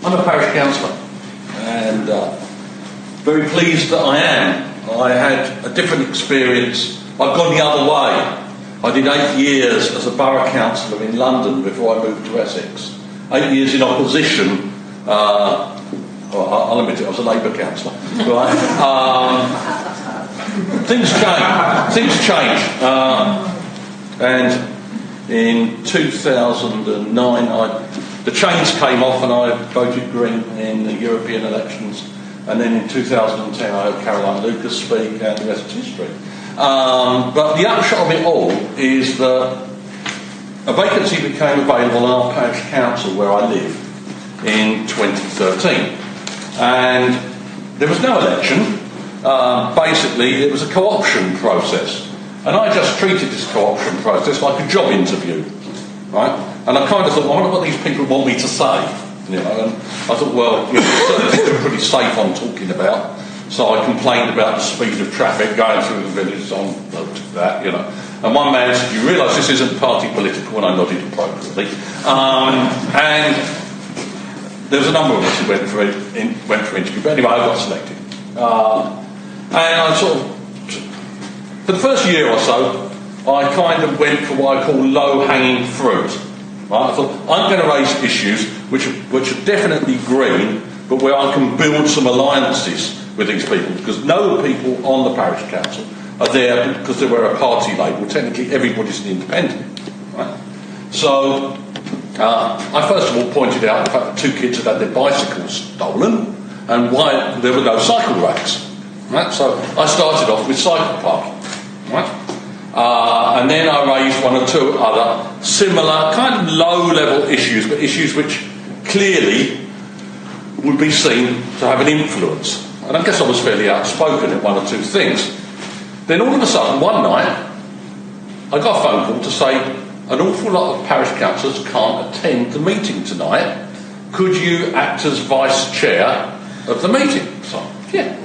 I'm a parish councillor, and very pleased that I am. I had a different experience. I've gone the other way. I did 8 years as a borough councillor in London before I moved to Essex. 8 years in opposition. I'll admit it, I was a Labour councillor. Right? Things change. And in 2009, the chains came off and I voted Green in the European elections. And then in 2010, I heard Caroline Lucas speak, and the rest is history. But the upshot of it all is that a vacancy became available in our parish council where I live in 2013. And there was no election. Basically, it was a co-option process. And I just treated this co-option process like a job interview. Right? And I kind of thought, I wonder what these people want me to say. You know, and I thought, well, certain things are pretty safe on talking about. So I complained about the speed of traffic going through the village on that, you know. And one man said, "You realise this isn't party political?" And I nodded appropriately. And there was a number of us who went for interview, but anyway, I got selected. And I sort of, for the first year or so, I kind of went for what I call low-hanging fruit. Right? I thought, I'm going to raise issues which are definitely green, but where I can build some alliances with these people, because no people on the parish council are there because they wear a party label. Technically, everybody's an independent. Right? So, I first of all pointed out the fact that 2 kids had their bicycles stolen and why there were no cycle racks. Right? So, I started off with cycle parking. Right? And then I raised 1 or 2 other similar, kind of low-level issues, but issues which clearly would be seen to have an influence. And I guess I was fairly outspoken in 1 or 2 things. Then all of a sudden, one night, I got a phone call to say an awful lot of parish councillors can't attend the meeting tonight. Could you act as vice chair of the meeting? So, yeah.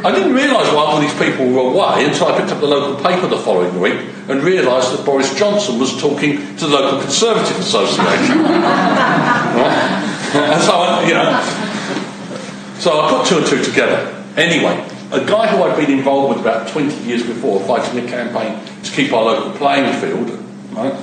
I didn't realise why all these people were away until I picked up the local paper the following week and realised that Boris Johnson was talking to the local Conservative Association. Right? And so I put 2 and 2 together. Anyway, a guy who I'd been involved with about 20 years before, fighting a campaign to keep our local playing field, right,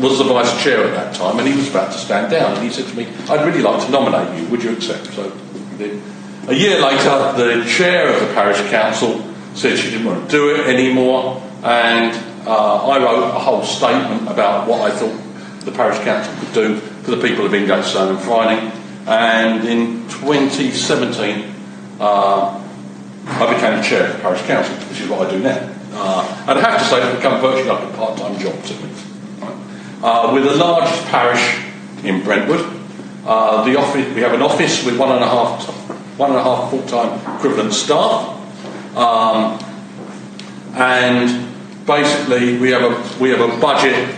was the vice chair at that time, and he was about to stand down. And he said to me, "I'd really like to nominate you. Would you accept?" So he did. A year later, the chair of the parish council said she didn't want to do it anymore, and I wrote a whole statement about what I thought the parish council could do for the people of Ingatestone and Fryerning. And in 2017, I became chair of the parish council, which is what I do now. And I have to say, it's become virtually like a part-time job to me. Right? We're the largest parish in Brentwood. We have an office with 1.5 full-time equivalent staff, and basically we have a budget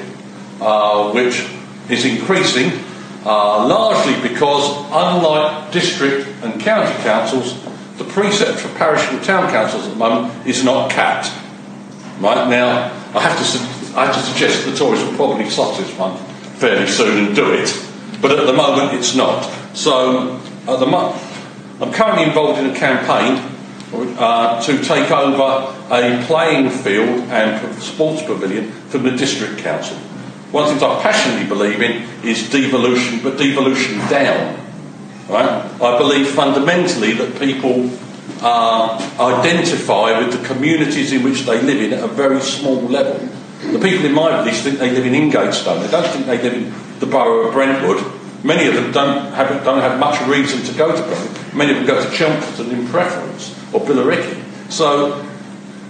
which is increasing, largely because, unlike district and county councils, the precept for parish and town councils at the moment is not capped. Right now, I have to suggest the Tories will probably stop this one fairly soon and do it, but at the moment it's not. So at the moment, I'm currently involved in a campaign to take over a playing field and sports pavilion from the district council. One of the things I passionately believe in is devolution, but devolution down. Right? I believe fundamentally that people identify with the communities in which they live in at a very small level. The people in my village think they live in Ingatestone. They don't think they live in the borough of Brentwood. Many of them don't have much reason to go to Brentwood. Many of them go to Chelmsford in preference, or Billericay. So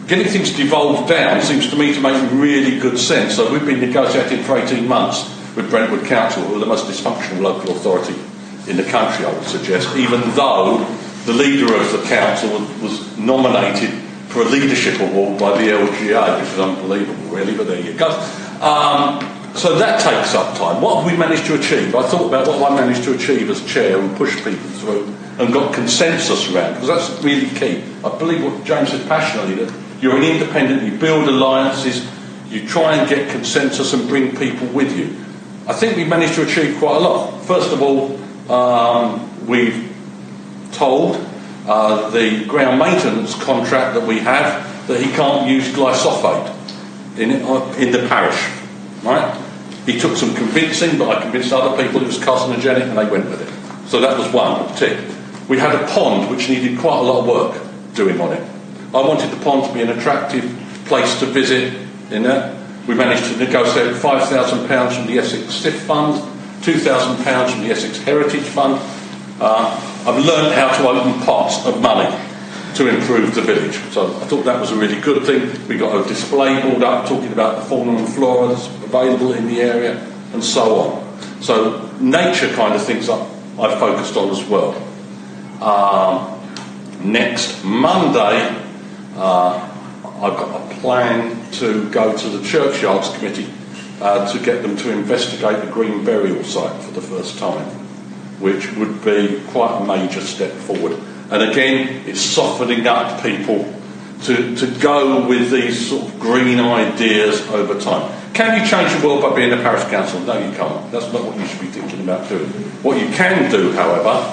getting things devolved down seems to me to make really good sense. So we've been negotiating for 18 months with Brentwood Council, who are the most dysfunctional local authority in the country, I would suggest, even though the leader of the council was nominated for a leadership award by the LGA, which is unbelievable, really, but there you go. So that takes up time. What have we managed to achieve? I thought about what I managed to achieve as chair and push people through and got consensus around, because that's really key. I believe what James said passionately, that you're an independent, you build alliances, you try and get consensus and bring people with you. I think we managed to achieve quite a lot. First of all, we've told the ground maintenance contract that we have that he can't use glyphosate in the parish, right? He took some convincing, but I convinced other people it was carcinogenic and they went with it. So that was one tick. We had a pond which needed quite a lot of work doing on it. I wanted the pond to be an attractive place to visit in that. We managed to negotiate £5,000 from the Essex SIF Fund, £2,000 from the Essex Heritage Fund. I've learned how to open pots of money to improve the village. So I thought that was a really good thing. We got a display board up talking about the fauna and flora that's available in the area and so on. So nature kind of things I've focused on as well. Next Monday, I've got a plan to go to the Churchyards Committee to get them to investigate the Green Burial Site for the first time, which would be quite a major step forward. And again, it's softening up people to go with these sort of green ideas over time. Can you change the world by being a parish council? No, you can't. That's not what you should be thinking about doing. What you can do, however,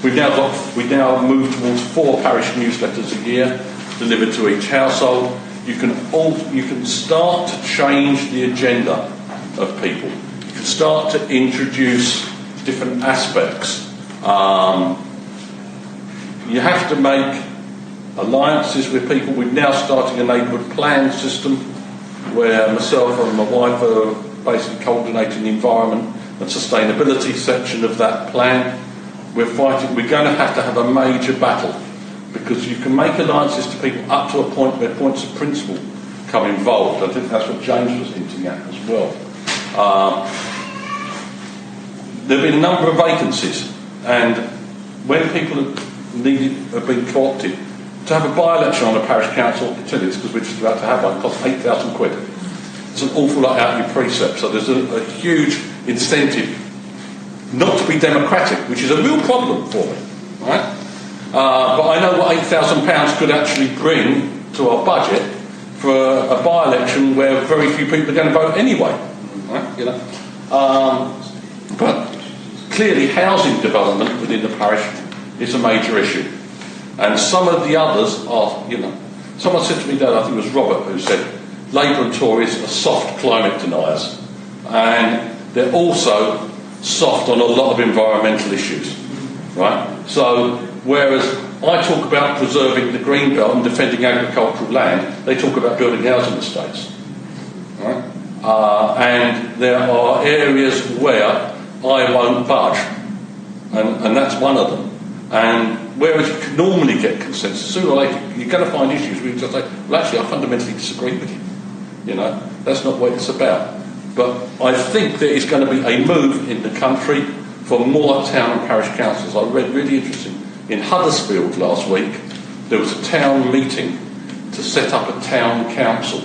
we now move towards 4 parish newsletters a year delivered to each household. You can start to change the agenda of people. You can start to introduce different aspects. You have to make alliances with people. We're now starting a neighbourhood plan system where myself and my wife are basically coordinating the environment and sustainability section of that plan. We're going to have a major battle, because you can make alliances to people up to a point where points of principle come involved. I think that's what James was hinting at as well. There have been a number of vacancies, and when people have been co-opted to have a by-election on a parish council, I can tell you this because we're just about to have one, it costs £8,000. It's an awful lot out of your precept, so there's a huge incentive not to be democratic, which is a real problem for me, right? But I know what £8,000 could actually bring to our budget for a by-election where very few people are going to vote anyway, right? You know, but clearly housing development within the parish is a major issue, and some of the others are, you know, someone said to me that, I think it was Robert, who said Labour and Tories are soft climate deniers, and they're also soft on a lot of environmental issues, right? So whereas I talk about preserving the green belt and defending agricultural land, they talk about building housing estates, right? And there are areas where I won't budge, and that's one of them. And whereas you can normally get consensus, sooner or later you're going to find issues where you just say, well, actually I fundamentally disagree with you. You know, that's not what it's about. But I think there is going to be a move in the country for more town and parish councils. I read really interesting. In Huddersfield last week, there was a town meeting to set up a town council.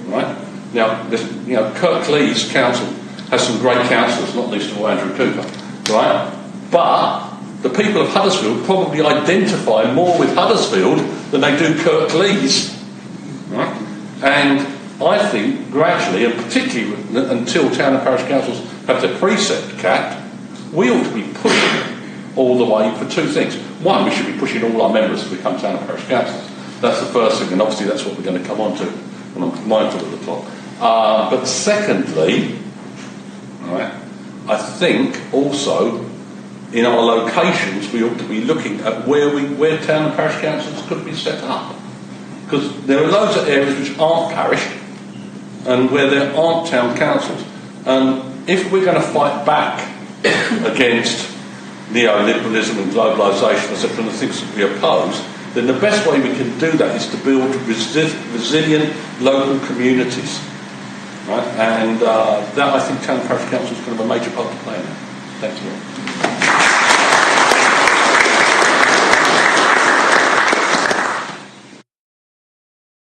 Right? Now, Cllr's council has some great councillors, not least of all Andrew Cooper. Right? But the people of Huddersfield probably identify more with Huddersfield than they do Cllr's. Right? And I think gradually, and particularly until town and parish councils have their precept capped, we ought to be pushing all the way for 2 things. One, we should be pushing all our members to become town and parish councils. That's the first thing, and obviously that's what we're going to come on to, and I'm mindful of the clock. But secondly, right, I think also in our locations we ought to be looking at where town and parish councils could be set up. Because there are loads of areas which aren't parish and where there aren't town councils. And if we're going to fight back against neoliberalism and globalisation, etc., and the things that we oppose, then the best way we can do that is to build resilient local communities. Right? And that, I think, town and parish council is kind of a major part to play in that. Thank you.